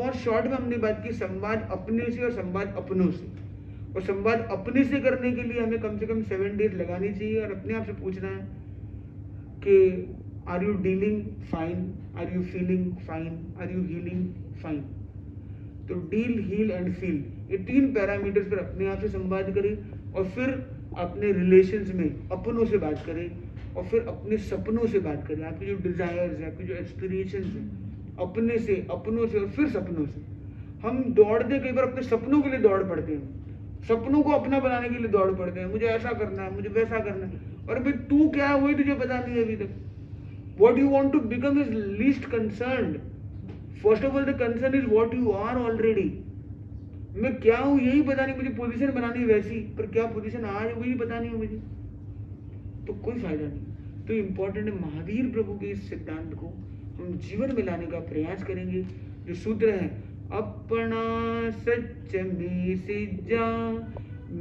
बहुत शॉर्ट में हमने बात की संवाद अपने से और संवाद अपनों से। और संवाद अपने से करने के लिए हमें कम से कम 7 डेज लगानी चाहिए और अपने आप से पूछना है कि are you dealing fine, are you feeling fine, are you healing fine. तो डील, हील एंड फील, ये 3 पैरामीटर्स पर अपने आप से संवाद करें और फिर अपने रिलेशंस में अपनों से बात करें और फिर अपने सपनों से बात करें। आपके जो डिजायर्स है, आपके जो एस्पिरेशंस है, अपने से, अपनों से और फिर सपनों से। हम दौड़ते कई बार अपने सपनों के लिए दौड़ पड़ते हैं, सपनों को अपना बनाने के लिए दौड़ पड़ते हैं, मुझे ऐसा करना है, मुझे वैसा करना है। और भाई तू क्या है वही तुझे पता नहीं है अभी तक। What you want to become is least concerned. First of all, the concern is what you are already. मैं क्या हूँ यही पता नहीं, मुझे पोजीशन बनानी वैसी, पर क्या पोजीशन आज है वही पता नहीं है मुझे, तो कोई फायदा नहीं। तो इम्पोर्टेंट है महावीर प्रभु के इस सिद्धांत को हम जीवन में लाने का प्रयास करेंगे। जो सूत्र है, अपना सच में सिजा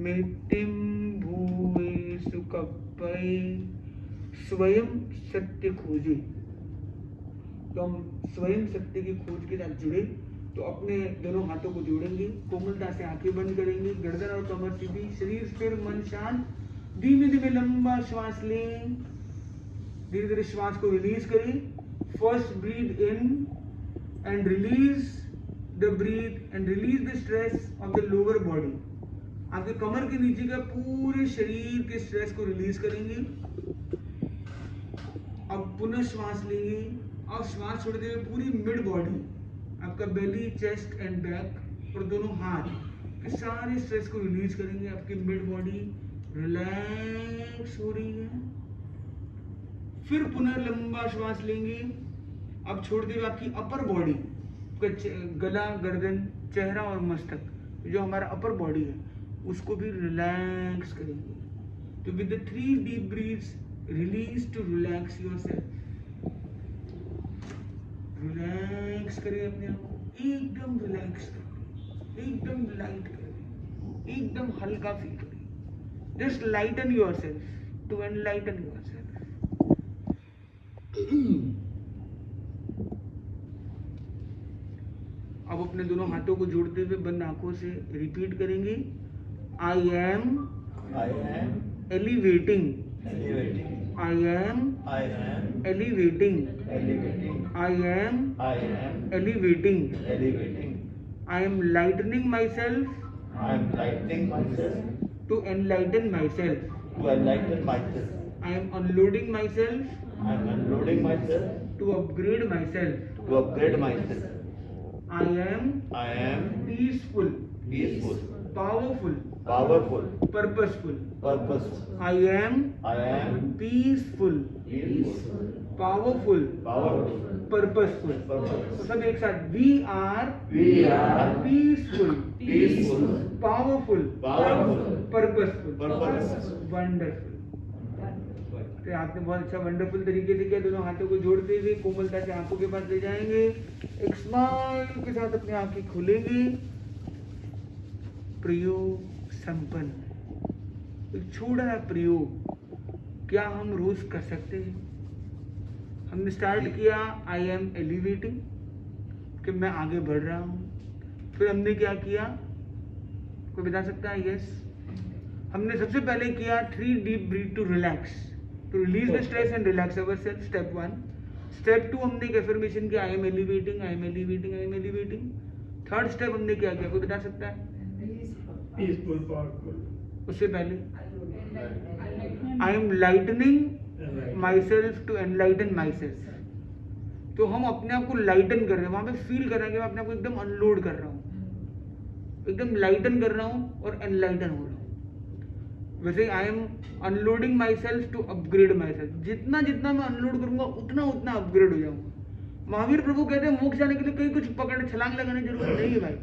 मितिम भूए सुकपय, स्वयं सत्य खोजे। तो हम स्वयं सत्य की खोज के साथ जुड़े तो अपने दोनों हाथों को जोड़ेंगे, कोमलता से आंखें बंद करेंगे, गर्दन और कमर सीधी, शरीर स्थिर, मन शांत। धीमे धीमे लंबा श्वास लें, धीरे धीरे श्वास को रिलीज करें। First breath in and release the breath and release the stress of the lower body. आपके कमर के नीचे का पूरे शरीर के स्ट्रेस को रिलीज करेंगे। अब पुनः श्वास लेंगे और श्वास छोड़ते हुए पूरी मिड बॉडी, आपका बेली, चेस्ट एंड बैक और दोनों हाथ के सारे स्ट्रेस को रिलीज करेंगे। आपकी मिड बॉडी रिलैक्स हो रही है। फिर पुनः लंबा श्वास लेंगे। अब छोड़ते हुए आपकी अपर बॉडी, गला, गर्दन, चेहरा और मस्तक, जो हमारा अपर बॉडी है, उसको भी रिलैक्स करेंगे। तो with the 3 deep breaths release to relax yourself. Relax करें अपने आप को, एकदम रिलैक्स करें, एकदम लाइट करें, एकदम हल्का फील करें। Just lighten yourself to enlighten yourself. अब अपने दोनों हाथों को जोड़ते हुए बंद आंखों से रिपीट करेंगे, आई am elevating, I am elevating, I am elevating, I am lightening myself to enlighten myself, I am unloading myself to upgrade myself, I am peaceful, powerful, purposeful, I am peaceful, powerful, purposeful। तो सब एक साथ, we are peaceful, powerful, purposeful, wonderful। तो आपने बहुत अच्छा wonderful तरीके से किया। दोनों हाथों को जोड़ते हुए कोमलता से आंखों के पास ले जाएंगे, एक स्माइल के साथ अपनी आंखें खोलेंगे। प्रयोग संपन्न। एक छोटा सा प्रयोग क्या हम रोज कर सकते हैं? हमने स्टार्ट किया आई एम एलिवेटिंग, कि मैं आगे बढ़ रहा हूँ। फिर हमने क्या किया, कोई बता सकता है? यस, हमने सबसे पहले किया 3 deep breath to relax, to release the stress and relax ourselves, step 1। Step 2 हमने एक एफर्मेशन किया, I am elevating, I am elevating, I am elevating. Third step हमने क्या किया, कोई बता सकता है? Peaceful, powerful. उससे पहले I am lightening myself to enlighten myself. तो हम अपने आप को लाइटन कर रहे हैं, वहां पे फील कर रहे हैं कि मैं अपने आप को एकदम अनलोड कर रहा हूँ, एकदम लाइटन कर रहा हूँ और एनलाइटन हो रहा हूँ। वैसे I am unloading myself to upgrade myself. जितना जितना मैं अनलोड करूंगा उतना उतना अपग्रेड हो जाऊंगा। महावीर प्रभु कहते हैं मोक्ष जाने के लिए कहीं कुछ पकड़ने, छलांग लगाने की जरूरत नहीं है भाई।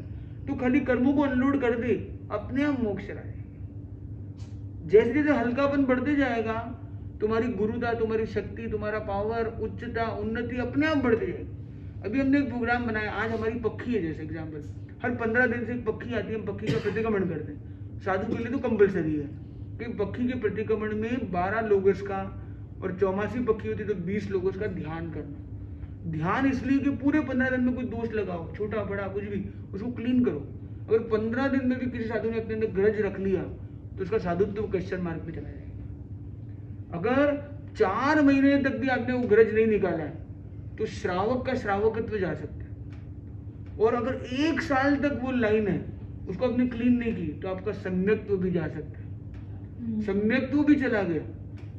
तू खाली कर्मों को अनलोड कर दे, अपने आप मोक्ष चला जाएगा। जैसे जैसे हल्कापन बढ़ते जाएगा, तुम्हारी गुरुता, तुम्हारी शक्ति, तुम्हारा पावर, उच्चता, उन्नति अपने आप बढ़ती जाएगी। अभी हमने एक प्रोग्राम बनाया, आज हमारी पक्षी है, जैसे एग्जाम्पल, हर 15 दिन से एक पक्षी आती है, हम पक्षी का प्रतिक्रमण करते हैं। साधु के लिए तो कंपलसरी है कि पक्षी के प्रतिक्रमण में 12 लोगों का, और 84 पक्षी होती तो 20 लोगों का ध्यान करना। ध्यान इसलिए कि पूरे 15 दिन में कोई दोष लगाओ, छोटा बड़ा कुछ भी, उसको क्लीन करो। अगर 15 दिन में भी किसी साधु ने अपने अंदर ग्रज रख लिया तो उसका साधुत्व क्वेश्चन मार्क में चला जाएगा। अगर 4 महीने तक भी आपने वो ग्रज नहीं निकाला है तो श्रावक का श्रावकत्व जा सकता है। और अगर 1 साल तक वो लाइन है उसको आपने क्लीन नहीं की तो आपका सम्यक्त्व भी जा सकता है। सम्यक्त्व भी चला गया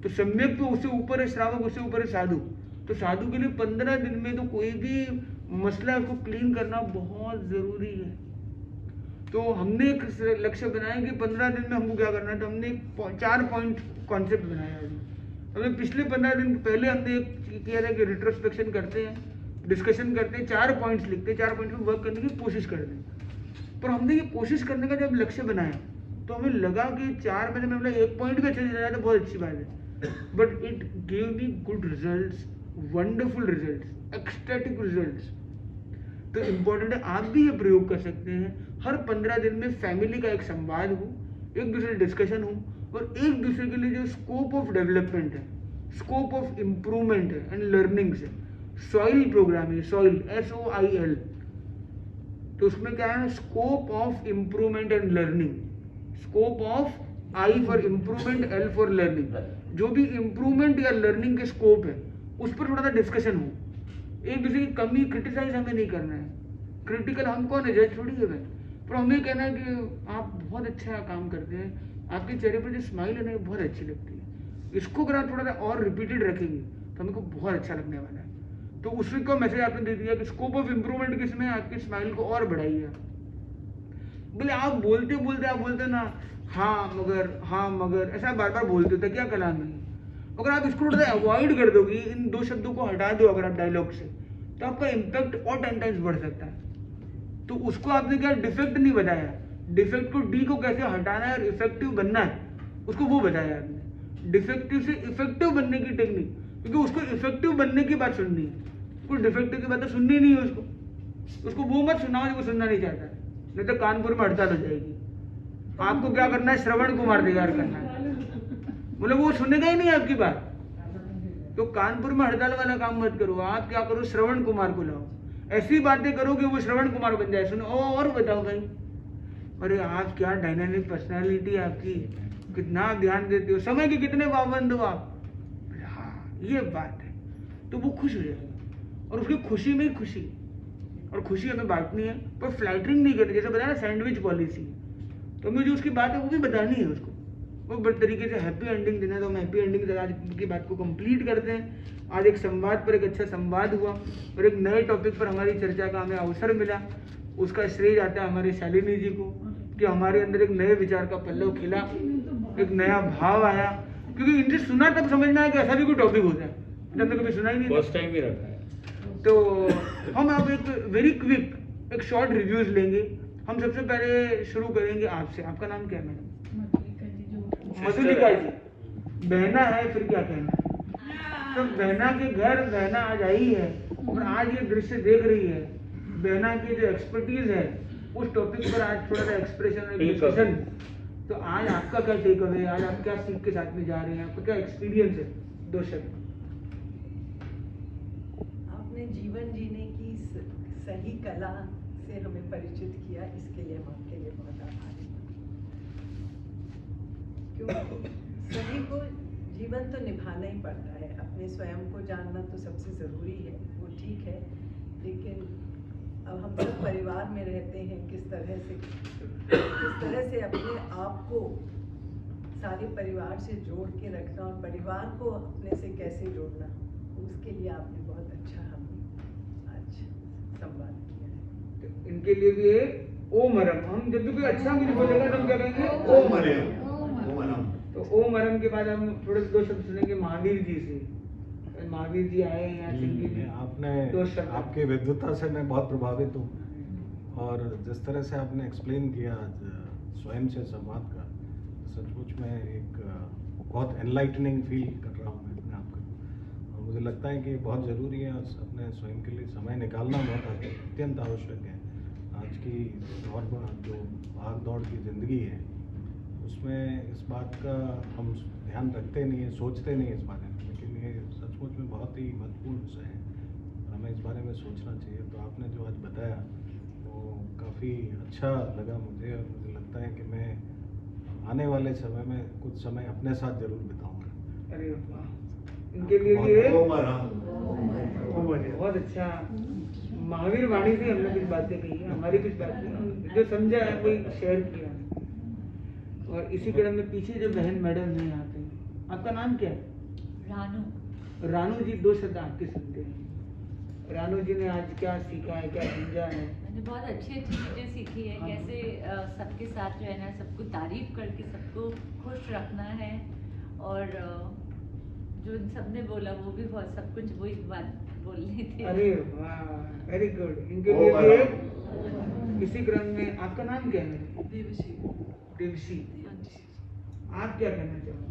तो सम्यक्त्व उससे ऊपर है श्रावक, उससे ऊपर है साधु। तो साधु के लिए 15 दिन में तो कोई भी मसला उसको क्लीन करना बहुत जरूरी है। तो हमने एक लक्ष्य बनाया कि 15 दिन में हमको क्या करना है। तो हमने 4 पॉइंट कॉन्सेप्ट बनाया है। हमने पिछले 15 दिन पहले हमने एक किया था कि रिट्रोस्पेक्शन करते हैं, डिस्कशन करते हैं, 4 पॉइंट्स लिखते हैं, 4 पॉइंट में वर्क करने की कोशिश करते हैं। पर हमने ये कोशिश करने का जब लक्ष्य बनाया तो हमें लगा कि 4 महीने में हमने 1 पॉइंट भी अच्छे से जाए तो बहुत अच्छी बात है। But it gave me good results, wonderful results, ecstatic results. तो इम्पोर्टेंट है आप भी ये प्रयोग कर सकते हैं। हर 15 दिन में फैमिली का एक संवाद हो, एक दूसरे डिस्कशन हो और एक दूसरे के लिए जो स्कोप ऑफ डेवलपमेंट है, स्कोप ऑफ इम्प्रूवमेंट है एंड लर्निंग्स है। सॉइल प्रोग्राम है, सॉइल SOIL। तो उसमें क्या है, scope of improvement and learning. Scope of I for improvement, L for learning. जो भी इम्प्रूवमेंट या लर्निंग के स्कोप है उस पर थोड़ा सा डिस्कशन हो। एक दूसरे की कमी क्रिटिसाइज हमें नहीं करना है। क्रिटिकल हम कौन है, जज थोड़ी है मैं। पर हमें कहना है कि आप बहुत अच्छा काम करते हैं, आपके चेहरे पर जो स्माइल है ना बहुत अच्छी लगती है। इसको अगर आप थोड़ा सा और रिपीटेड रखेंगे तो हमको बहुत अच्छा लगने वाला है। तो उसी को मैसेज आपने दे दिया कि स्कोप ऑफ इम्प्रूवमेंट किसमें, आपकी स्माइल को और बढ़ाइए। बोले आप बोलते ना हाँ मगर ऐसा बार बार बोलते हो, क्या कलाम है। अगर आप इसको थोड़ा अवॉइड कर दोगे, इन 2 शब्दों को हटा दो अगर आप डायलॉग से, तो आपका इम्पैक्ट और 10 टाइम्स बढ़ सकता है। तो उसको आपने क्या डिफेक्ट नहीं बताया, डिफेक्ट को डी को कैसे हटाना है और इफेक्टिव बनना है उसको वो बताया आपने। डिफेक्टिव से इफेक्टिव बनने की टेक्निक, क्योंकि उसको इफेक्टिव बनने की बात सुननी है, कुछ डिफेक्टिव की बात तो सुननी नहीं है उसको वो मत सुनाओ जो वो सुनना नहीं चाहता है, नहीं तो कानपुर में हड़ताल हो जाएगी। आपको क्या करना है, श्रवण कुमार तैयार करना है। बोले वो सुनेगा ही नहीं आपकी बात, तो कानपुर में हड़ताल वाला काम मत करो। आप क्या करो, श्रवण कुमार को लाओ, ऐसी बातें करो कि वो श्रवण कुमार बन जाए। सुनो और बताओ भाई, अरे आप क्या डायनामिक पर्सनालिटी है आपकी, कितना आप ध्यान देते हो, समय के कितने पाबंद हो आप। हाँ ये बात है, तो वो खुश हो जाएगा और उसकी खुशी में खुशी, और खुशी हमें बांटनी है पर फ्लैटरिंग नहीं करनी। जैसे बताया सैंडविच पॉलिसी, तो हमें जो उसकी बात है वो भी बतानी है उसको, वो बड़े तरीके से हैप्पी एंडिंग देना है। तो हम हैप्पी एंडिंग से आज की बात को कंप्लीट करते हैं। आज एक संवाद पर एक अच्छा संवाद हुआ और एक नए टॉपिक पर हमारी चर्चा का हमें अवसर मिला। उसका श्रेय जाता है हमारे शालिनी जी को कि हमारे अंदर एक नए विचार का पल्लव खिला, एक नया भाव आया। क्योंकि इनसे सुना तब समझना है कि ऐसा भी कोई टॉपिक होता है, जब तक कभी सुना ही नहीं, फर्स्ट टाइम ही रखा है। तो हम अब एक वेरी क्विक एक शॉर्ट रिव्यूज लेंगे। हम सबसे पहले शुरू करेंगे आपसे। आपका नाम क्या है मैडम? मधुलिका जी। बहना है फिर क्या कहना। तो बहना के घर बहना आज आई है और आज ये दृश्य देख रही है। बहना की जो एक्सपर्टीज है उस टॉपिक पर आज थोड़ा सा एक्सप्रेशन और डिस्कशन। तो आज आपका क्या टेक अवे, आज आप क्या सीख के साथ में जा रहे हैं, आपका क्या एक्सपीरियंस है? 2 शब्द। आपने जीवन जीने की सही कला से हमें परिचित किया, इसके लिए हम आपके लिए बहुत आभारी हैं। क्योंकि सभी को जीवन तो निभाना ही पड़ता है, अपने स्वयं को जानना तो सबसे ज़रूरी है, वो ठीक है। लेकिन अब हम सब परिवार में रहते हैं, किस तरह से अपने आप को सारे परिवार से जोड़ के रखना और परिवार को अपने से कैसे जोड़ना, उसके लिए आपने बहुत अच्छा हमें आज संवाद किया है। इनके लिए भी एक ओमरम। हम जब भी कोई अच्छा मुझे बोलेगा तो हम क्या कहेंगे? ओमरम। तो ओमरम के बाद हम थोड़े 2 शब्द सुनेंगे महावीर जी से। महावीर जी आए हैं यहाँ सिंधी। आपने आपकी विद्वता से मैं बहुत प्रभावित हूँ, और जिस तरह से आपने एक्सप्लेन किया स्वयं से संवाद का, सचमुच में एक बहुत एनलाइटनिंग फील कर रहा हूँ मैं अपने आप को। और मुझे लगता है कि बहुत ज़रूरी है अपने स्वयं के लिए समय निकालना बहुत अत्यंत आवश्यक है। आज की दौर में जो भाग दौड़ की ज़िंदगी है उसमें इस बात का हम ध्यान रखते नहीं है, सोचते नहीं इस बारे में, लेकिन ये सचमुच में बहुत ही महत्वपूर्ण विषय है। हमें इस बारे में सोचना चाहिए। तो आपने जो आज बताया वो काफ़ी अच्छा लगा मुझे, और मुझे लगता है कि मैं आने वाले समय में कुछ समय अपने साथ जरूर बिताऊंगा। अरे वाह, इनके लिए भी एक बहुत अच्छा महावीर वाणी से हमने कुछ बातें कही है, हमारी कुछ बातें जो समझा है वही शेयर किया। और इसी क्रम में पीछे जो बहन मैडम है यहाँ पे, आपका नाम क्या है? रानू। रानू जी, 2 शब्द आपके सुनते हैं। रानू जी ने आज क्या सीखा है, क्या समझा है? मैंने बहुत अच्छी अच्छी चीज़ें सीखी है, कैसे सबके साथ जो है ना, सबको तारीफ करके सबको खुश रखना है। और जो इन सब ने बोला वो भी बहुत सब कुछ वही बात बोलनी थी। अरे वाह, वेरी गुड। इनके लिए भी एक इसी क्रम में, आपका नाम क्या है? देवशी। देवशी, हाँ जी। आप क्या कहना चाहोगे?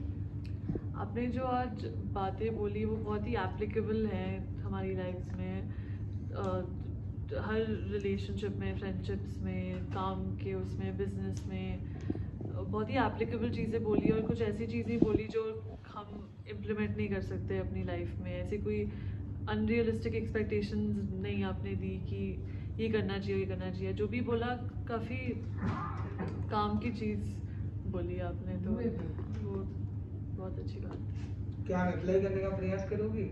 आपने जो आज बातें बोली वो बहुत ही एप्लीकेबल है हमारी लाइफ्स में, हर रिलेशनशिप में, फ्रेंडशिप्स में, काम के उसमें, बिजनेस में, बहुत ही एप्लीकेबल चीज़ें बोली। और कुछ ऐसी चीज़ें बोली जो हम इम्प्लीमेंट नहीं कर सकते अपनी लाइफ में। ऐसी कोई अनरियलिस्टिक एक्सपेक्टेशंस नहीं आपने दी कि ये करना चाहिए, ये करना चाहिए। जो भी बोला काफ़ी काम की चीज़ बोली आपने, तो वो बहुत अच्छी बात है। क्या अप्लाई करने का प्रयास करोगे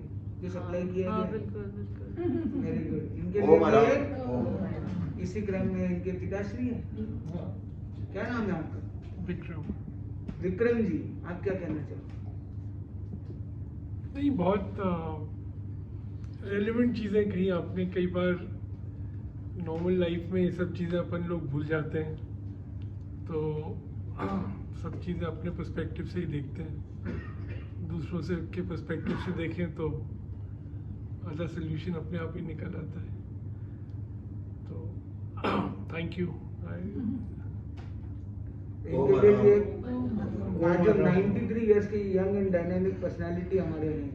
जो अप्लाई किया हाँ, गया? बिल्कुल बिल्कुल। Very good. इनके लिए भी इसी क्रम में इनके पिताश्री हैं, क्या नाम है आपका? विक्रम। विक्रम जी, आप क्या कहना चाहोगे? नहीं, बहुत रेलेवेंट चीज़ें कही आपने। कई बार नॉर्मल लाइफ में ये सब चीज़ें अपन लोग भूल जाते हैं, तो सब चीज़ें अपने पर्सपेक्टिव से ही देखते हैं। दूसरों से के पर्सपेक्टिव से देखें तो आधा सोल्यूशन अपने आप ही निकल आता है। तो थैंक यू। इनके लिए भी एक आज जो 93 इयर्स की यंग एंड डायनामिक पर्सनालिटी हमारे हैं,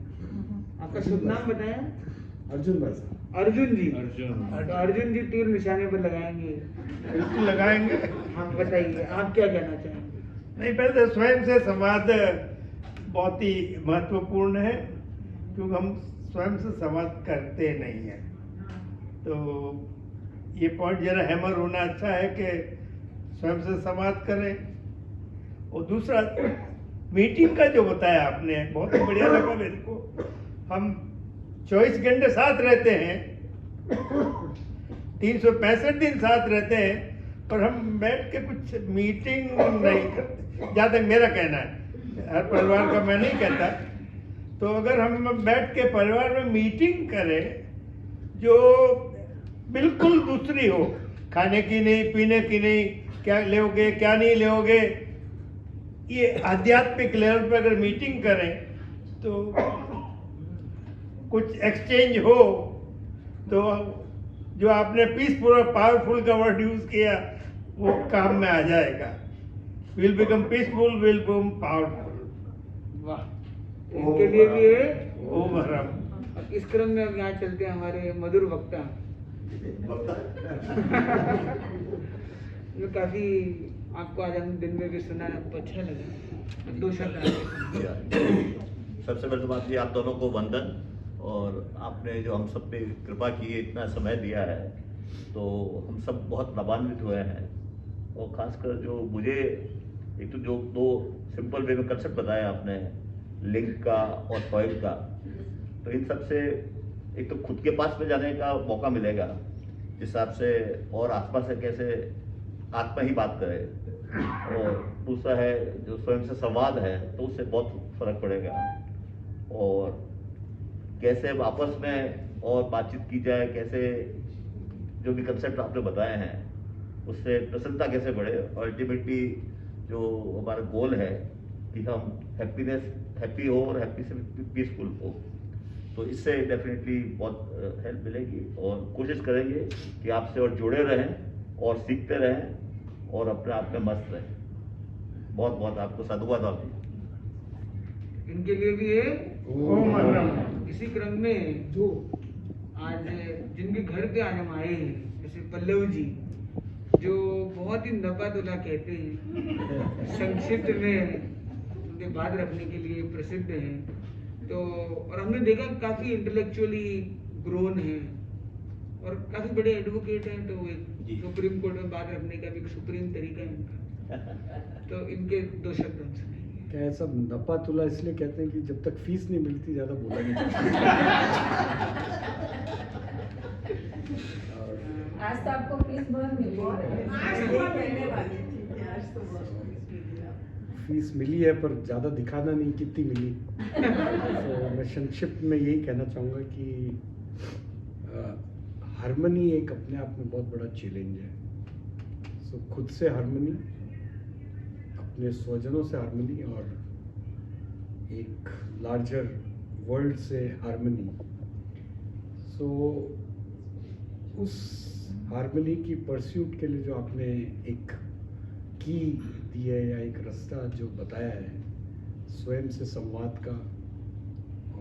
आपका शुभ नाम बताया? अर्जुन भाई साहब। अर्जुन जी। अर्जुन। तो अर्जुन जी तीर निशाने पर लगाएंगे। बिल्कुल लगाएंगे। हम बताइए, आप क्या कहना चाहेंगे? नहीं, पहले स्वयं से संवाद बहुत ही महत्वपूर्ण है, क्योंकि हम स्वयं से संवाद करते नहीं हैं। तो ये पॉइंट जरा हैमर होना अच्छा है कि स्वयं से संवाद करें। और दूसरा, मीटिंग का जो बताया आपने बहुत ही बढ़िया लगा मेरे को। हम 24 घंटे साथ रहते हैं, 365 दिन साथ रहते हैं, पर हम बैठ के कुछ मीटिंग नहीं करते, जहाँ तक मेरा कहना है। हर परिवार का मैं नहीं कहता। तो अगर हम बैठ के परिवार में मीटिंग करें जो बिल्कुल दूसरी हो, खाने की नहीं, पीने की नहीं, क्या लोगे क्या नहीं लोगे, ये आध्यात्मिक लेवल पर अगर मीटिंग करें तो कुछ एक्सचेंज हो, तो जो आपने पीसफुल और पावरफुल का वर्ड यूज किया वो काम में आ जाएगा। Will become peaceful, will become powerful. वाह, इनके लिए भी है। ओम हरम। अब इस क्रम में अब यहाँ चलते हैं हमारे मधुर वक्ता जो काफी आपको आज हम दिन में भी सुना, आपको अच्छा लगा। 2 शब्द सबसे पहले तो बात ये, आप दोनों को वंदन, और आपने जो हम सब पे कृपा की है, इतना समय दिया है, तो हम सब बहुत लाभान्वित हुए हैं। और खासकर जो मुझे एक तो जो 2 सिंपल वे में कंसेप्ट बताया आपने, लिंक का और फॉइल का, तो इन सब से एक तो खुद के पास में जाने का मौका मिलेगा, जिस हिसाब से, और आत्मा से कैसे आत्मा ही बात करे, और दूसरा है जो स्वयं से संवाद है, तो उससे बहुत फर्क पड़ेगा। और कैसे आपस में और बातचीत की जाए, कैसे जो भी कंसेप्ट आपने बताए हैं उससे प्रसन्नता कैसे बढ़े। अल्टीमेटली जो हमारा गोल है कि हम हैप्पी हो और हैप्पी से पीसफुल हो, तो इससे डेफिनेटली बहुत हेल्प मिलेगी। और कोशिश करेंगे कि आपसे और जुड़े रहें और सीखते रहें और अपने आप में मस्त रहें। बहुत बहुत आपको साधुवाद। आप इनके लिए भी है। ओम हरम। इसी क्रम में जो आज जिनके घर पे आज हम आए हैं, जैसे पल्लव जी, जो बहुत ही नबादुल्ला कहते हैं, संक्षिप्त में उनके बात रखने के लिए प्रसिद्ध हैं। तो और हमने देखा काफ़ी इंटेलेक्चुअली ग्रोन हैं और काफी बड़े एडवोकेट हैं, तो जी। एक सुप्रीम कोर्ट में बात रखने का भी एक सुप्रीम तरीका है इनका। तो इनके 2 शब्द हम सुनेंगे। क्या है सब नपा तुला इसलिए कहते हैं कि जब तक फीस नहीं मिलती ज़्यादा बोला नहीं और आज तो आपको फीस बहुत मिली है। आज तो कहने वाली थी कि आज तो बहुत फीस मिली आपको। फीस मिली है पर ज़्यादा दिखाना नहीं कितनी मिली। तो मैं संक्षिप्त में यही कहना चाहूँगा कि हारमनी एक अपने आप में बहुत बड़ा चैलेंज है। सो खुद से हारमनी, अपने स्वजनों से हारमनी और एक लार्जर वर्ल्ड से हारमनी। सो उस हारमनी की परस्यूट के लिए जो आपने एक की दी है या एक रास्ता जो बताया है स्वयं से संवाद का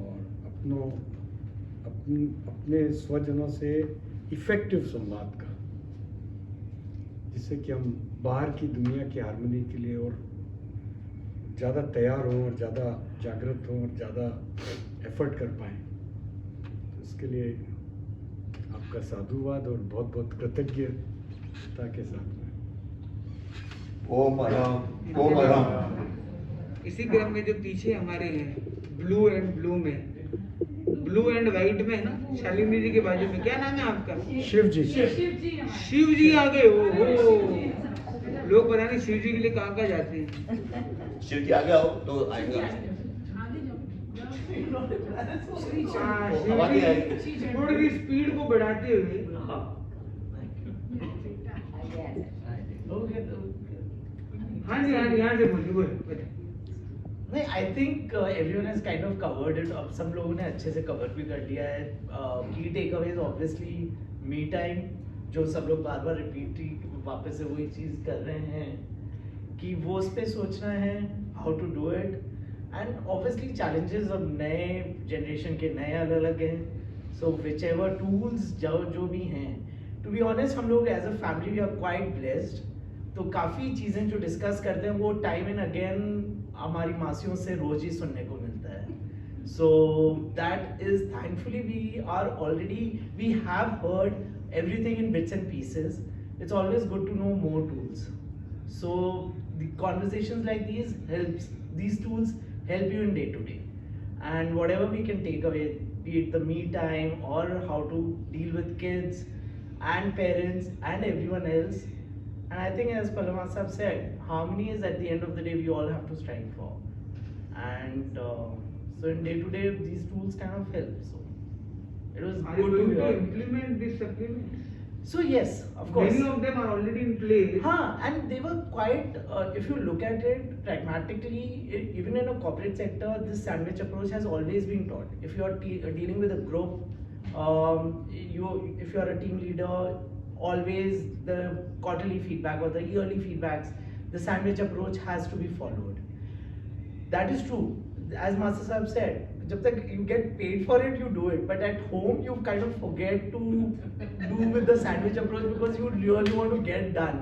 और अपने स्वजनों से इफेक्टिव संवाद का, जिससे कि हम बाहर की दुनिया की हारमनी के लिए और ज़्यादा तैयार हों और ज़्यादा जागृत हों और ज़्यादा एफर्ट कर पाएँ। तो इसके लिए आपका साधुवाद और बहुत बहुत कृतज्ञता के साथ में ओम राम, ओम राम। इसी क्रम में जो पीछे हमारे हैं ब्लू एंड ब्लू में, ब्लू एंड व्हाइट में है ना, शालिनी जी के बाजू में, क्या नाम है आपका? शिव जी। शिव जी आ गए। ओहो, लोग पता नहीं शिव जी के लिए कहाँ जाते हैं। शिव जी आ गया हो तो आएगा। थोड़ी स्पीड को बढ़ाते हुए हाँ जी यहाँ से बोलिए। नहीं, I think everyone has kind of covered it. अब सब लोगों ने अच्छे से कवर भी कर लिया है। Key takeaways obviously me time, जो सब लोग बार बार रिपीट वापस से वही चीज़ कर रहे हैं कि वो उस पर सोचना है how to do it. And obviously challenges अब नए जनरेशन के नए अलग अलग हैं। सो विच एवर टूल्स जो भी हैं, टू बी ऑनेस्ट हम लोग as a family we are quite blessed. तो काफ़ी चीज़ें जो डिस्कस करते हैं वो टाइम एंड अगेन हमारी मासियों से रोज ही सुनने को मिलता है। So that is thankfully we are already we have heard everything in bits and pieces. It's always good to know more tools. So the conversations like these helps, these tools help you in day to day, and whatever we can take away, be it the me time or how to deal with kids and parents and everyone else. And I think as Palama Sahab said, harmony is at the end of the day we all have to strive for, and so in day to day these tools kind of help. So it was Are you good to going to hear. implement these supplements? So yes, of course. Many of them are already in place. And they were quite, if you look at it pragmatically, even in a corporate sector, this sandwich approach has always been taught. If you are dealing with a group, if you are a team leader, always the quarterly feedback or the yearly feedbacks, the sandwich approach has to be followed. That is true. As Master Sahib said, जब तक you get paid for it, you do it. But at home, you kind of forget to do with the sandwich approach because you really want to get done.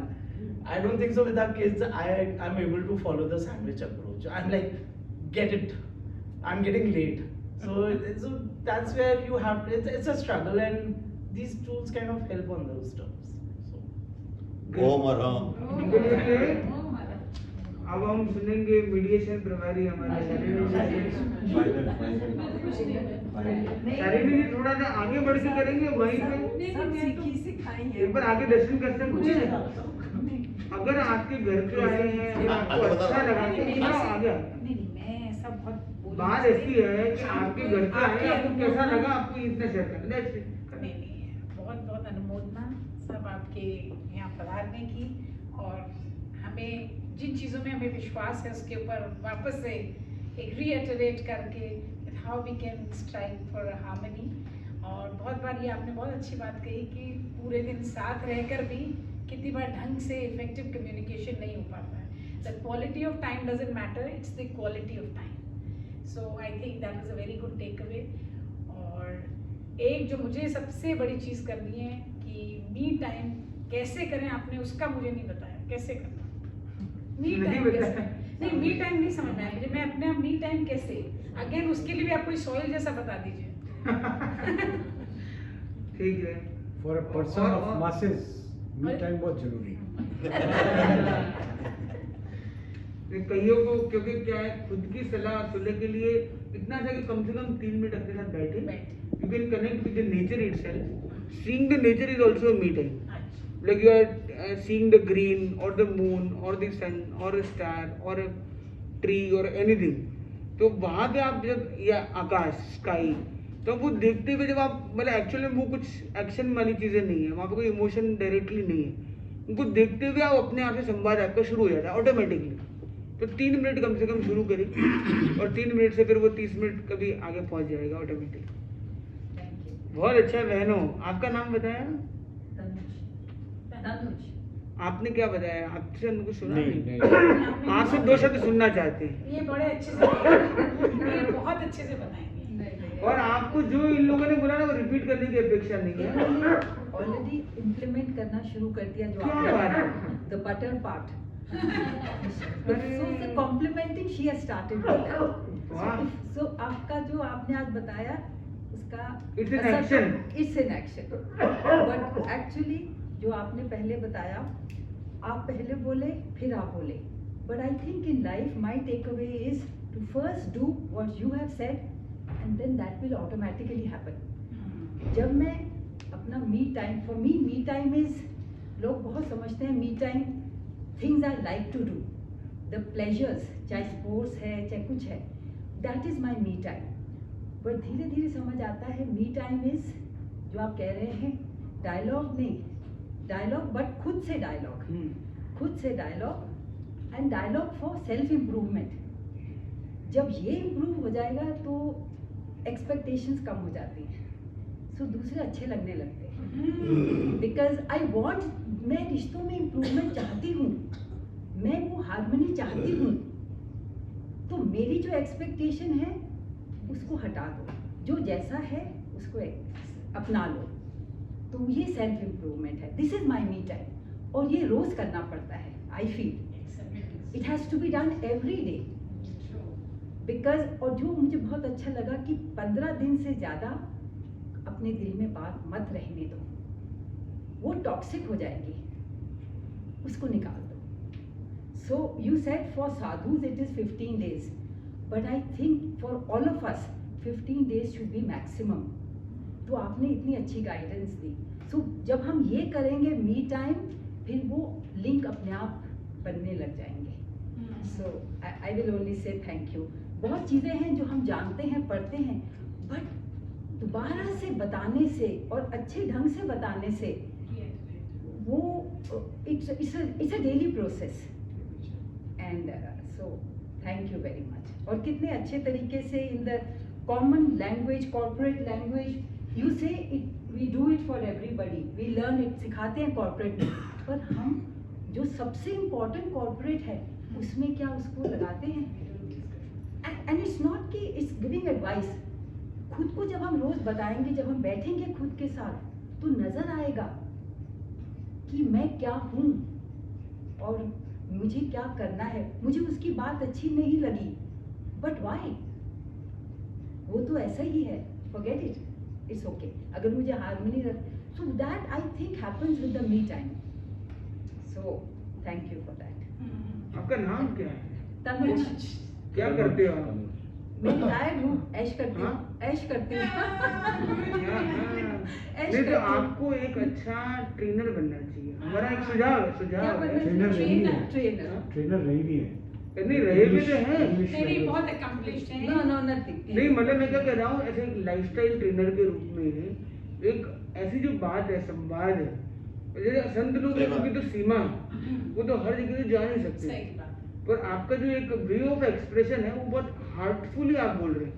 I don't think so with our kids. I'm able to follow the sandwich approach. I'm like, get it. I'm getting late. So that's where you have to, it's a struggle, and these tools kind of help on those terms. So. ओम राम। अब हम सुनेंगे mediation प्रभारी हमारे शालिनी जी, थोड़ा सा आगे बढ़ के करेंगे वहीं पे। सब सीखी सिखाई है। एक बार आगे दर्शन कर सकते हैं। अगर आपके घर पे आए हैं और आपको अच्छा लगा तो आगे बात ऐसी है कि आपके घर पे आए, आपको कैसा लगा, आपको इतना शेयर करना। बहुत बहुत अनुमोदना सब आपके यहाँ पधारने की, और हमें जिन चीज़ों में हमें विश्वास है उसके ऊपर वापस से एक रीइटरेट करके how we can strive for harmony. और बहुत बार ये आपने बहुत अच्छी बात कही कि पूरे दिन साथ रहकर भी कितनी बार ढंग से इफेक्टिव कम्युनिकेशन नहीं हो पाता है। The quality of time doesn't matter, it's the quality of time. So I think that is a very good takeaway. और एक जो मुझे सबसे बड़ी चीज़ करनी है कि मी टाइम कैसे करें, आपने उसका मुझे नहीं बताया कैसे करना। मी टाइम कैसे? नहीं, मी टाइम नहीं समझ में आया मुझे। मैं अपने मी टाइम कैसे, अगेन उसके लिए भी आप कोई सॉइल जैसा बता दीजिए। ठीक है। फॉर अ पर्सन और- ऑफ मासेस मी टाइम बहुत जरूरी है। कईयों को क्योंकि क्या है, खुद की सलाह सुनने के लिए इतना था कि कम से कम 3 मिनट अपने साथ बैठे, you can connect with the nature itself. Seeing the nature is also me time, like you are seeing the green or the moon or the sun or a star or a tree or anything, तो वहाँ पे आप जब या आकाश sky, तो वो देखते हुए जब आप मतलब एक्चुअली वो कुछ एक्शन वाली चीज़ें नहीं है, वहाँ पे कोई इमोशन डायरेक्टली नहीं है, उनको देखते हुए आप अपने आप से संवाद आपका शुरू हो जाता है ऑटोमेटिकली। तो 3 मिनट कम से कम शुरू करें और 3 मिनट से फिर वो 30 मिनट कभी आगे पहुँच जाएगा ऑटोमेटिक। बहुत अच्छा बहनों, आपका नाम बताया? आपने क्या बताया? आपसे हम कुछ सुना नहीं। आपसे 2 शब्द सुनना चाहते हैं। ये बड़े अच्छे से ये बहुत अच्छे से बताएंगे। और आपको जो इन लोगों ने बोला ना वो रिपीट करने की अपेक्षा नहीं है। ऑलरेडी इम्प्लीमेंट करना शुरू कर दिया जो क्या बात है? The butter part. So complimenting she has started with that. So आपका जो आपने आज बताया उसका It's an action. It's an action. But actually जो आपने पहले बताया, आप पहले बोले फिर आप बोले, but I think in life my takeaway is to first do what you have said and then that will automatically happen. जब मैं अपना me time, for me me time is, लोग बहुत समझते हैं me time things I like to do, the pleasures, चाहे sports है चाहे कुछ है, that is my me time. But धीरे धीरे समझ आता है मी टाइम इज जो आप कह रहे हैं, डायलॉग नहीं, डायलॉग बट खुद से डायलॉग, खुद से dialogue and dialogue for self improvement. जब ये इम्प्रूव हो जाएगा तो एक्सपेक्टेशंस कम हो जाती हैं, सो दूसरे अच्छे लगने लगते हैं। बिकॉज आई वॉन्ट, मैं रिश्तों में इम्प्रूवमेंट चाहती हूँ, मैं वो हार्मनी चाहती हूँ, तो मेरी जो एक्सपेक्टेशन है उसको हटा दो, जो जैसा है उसको अपना लो, तो ये सेल्फ इम्प्रूवमेंट है। This is my me time, और ये रोज करना पड़ता है। I feel it has to be done every day, because, और जो मुझे बहुत अच्छा लगा कि 15 दिन से ज़्यादा अपने दिल में बात मत रहने दो, वो टॉक्सिक हो जाएगी, उसको निकाल दो। So you said for sadhus it is 15 days, but I think for all of us 15 days should be maximum. तो आपने इतनी अच्छी गाइडेंस दी। सो जब हम ये करेंगे मी टाइम, फिर वो लिंक अपने आप बनने लग जाएंगे। सो I will only say thank you. बहुत चीज़ें हैं जो हम जानते हैं, पढ़ते हैं, बट दोबारा से बताने से और अच्छे ढंग से बताने से वो it's a daily process. And so thank you very much. और कितने अच्छे तरीके से in the common language, corporate language, you say it, we do it for everybody, we learn it, सिखाते हैं कॉर्पोरेट में, पर हम जो सबसे इम्पोर्टेंट कॉर्पोरेट है उसमें क्या उसको लगाते हैं। एंड इट्स नॉट कि इट्स गिविंग एडवाइस, खुद को जब हम रोज बताएंगे, जब हम बैठेंगे खुद के साथ, तो नजर आएगा कि मैं क्या हूँ और मुझे क्या करना है। मुझे उसकी बात अच्छी नहीं लगी, बट व्हाई, वो तो ऐसा ही है, फॉरगेट इट, इट्स ओके। अगर मुझे हार्मनी रख, so that I think happens with the me time. So thank you for that. आपका नाम क्या है? तनुज। क्या करते हो आप? मैं रिटायर्ड हूँ, ऐश करती हूँ, हाँ? ऐश करती हूँ। ऐश नहीं तो करती हूँ। आपको एक अच्छा ट्रेनर बनना चाहिए। हमारा एक सुझाव है, क्या सुझाव बनना है। ट्रेनर रही है, ट्रेनर। ट्रेनर रही भी है। नहीं रहे भी तो हैं। नहीं बहुत अकम्प्लिश्ड है। No no nothing. नहीं मतलब मैं क्या कह रहा हूँ, ऐसे एक लाइफस्टाइल ट्रेनर के रूप में एक ऐसी जो बात है, संवाद है, जैसे संत लोग की तो सीमा है, वो तो हर जगह से जा नहीं सकते, सही बात। पर आपका जो एक वे ऑफ एक्सप्रेशन है वो बहुत हार्टफुली आप बोल रहे हैं,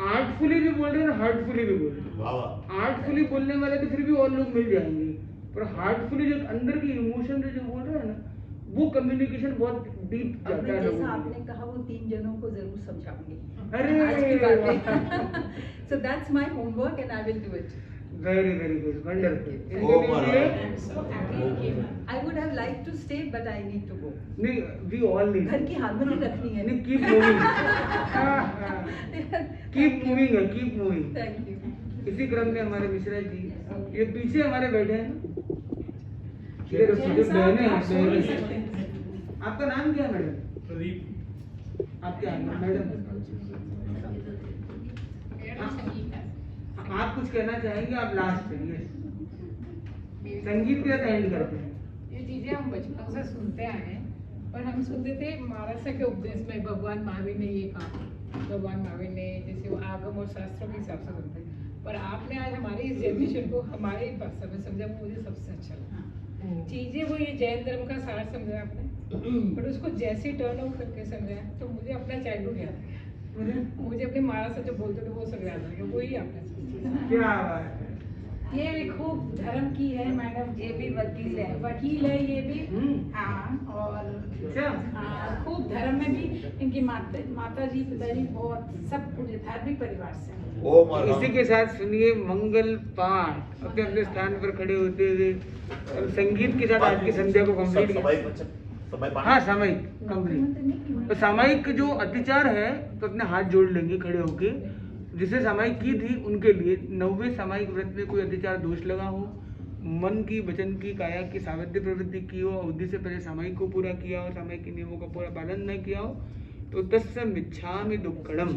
आर्टफुली भी बोल रहे हैं, हार्टफुली भी बोल रहे हैं। वाह वाह। आर्टफुली बोलने वाले तो फिर भी और लोग मिल जाएंगे, पर हार्टफुली जो अंदर की इमोशन जो बोल रहे हैं ना, वो कम्युनिकेशन बहुत डीप अब जाता मैं है जैसा लोगों आपने में। कहा वो 3 जनों को जरूर समझाऊंगी। अरे आज की बात। So that's my homework and I will do it. Very good, wonderful. Oh, I'm so happy you came. I would have like to stay but I need to go. नहीं, वी ऑल नीड, घर की harmony रखनी है। नहीं keep moving, keep moving है, keep moving. Thank you. इसी क्रम में हमारे मिश्रा जी, ये पीछे हमारे बैठे हैं, ये जो बहने हैं, बहने। आपका नाम क्या है मैडम? प्रदीप। आपके मैडम, आप कुछ कहना चाहेंगे? आप लास्ट करिए, संगीत के साथ एंड करते हैं। ये चीजें हम बचपन से सुनते आए हैं, और हम सुनते थे महाराष्ट्र के उपदेश में भगवान महावीर ने ये कहा, भगवान महावीर ने जैसे वो आगम और शास्त्रों के हिसाब से सुनते, पर आपने आज हमारी इस जनरेशन को हमारी भाषा में समझा, मुझे सबसे अच्छा लगा। चीजें वो ये जैन धर्म का सार समझा आपने, पर उसको जैसे टर्न आउट करके समझाया तो मुझे अपना चाइल्डहुड याद आ गया, मुझे अपने महाराष्ट्र जो बोलते थे वो सब याद आ गया, वही आपने क्या बात है। ये भी खूब धर्म की है मैडम, ये भी वकील है। वकील है ये भी। हाँ, और खूब धर्म में भी इनकी माता जी पिताजी बहुत सब पूरे धार्मिक परिवार से हैं। इसी के साथ सुनिए मंगल पाठ, अपने अपने स्थान पर खड़े होते हुए और संगीत के साथ आज की संध्या को कंप्लीट। हाँ, सामयिक कंप्लीट। तो सामयिक जो अत्याचार है तो अपने हाथ जोड़ लेंगे खड़े होके, जिसे सामयिक की थी उनके लिए 9वें सामयिक व्रत में कोई अत्याचार दोष लगा हो, मन की, वचन की, काया की सावध्य प्रवृत्ति की हो, अवधि से पहले सामयिक को पूरा किया हो, सामयिक के नियमों का पूरा पालन न किया हो, तो तस्य मिच्छामि दुक्कड़म।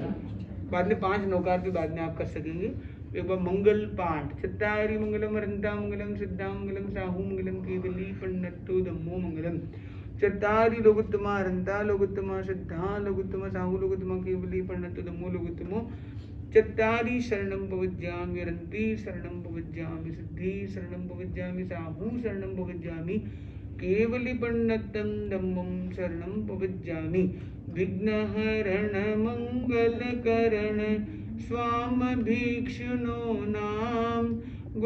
बाद में 5 नौकार भी बाद में आप कर सकेंगे। एक बार मंगल पाठ, चत्तारि मंगलम अरंता मंगलम सिद्धा मंगलम साहू मंगलम केवली पंडितो धम्मो मंगलम। चत्तारि लोकोत्तमा अरंता लोकोत्तमा सिद्धा लोकोत्तमा साहू लोकोत्तमा केवली पंडितो धम्मो लोकोत्तमो। चत्तारि शरणं भवज्यामि अरंती शरणं भवज्यामि सिद्धि शरणं भवज्यामि साहू शरणं भवज्यामि केवली पंडितं धम्मं शरणं भवज्यामि। विघ्नहरण मंगलकरण स्वाम भिक्षुनो नाम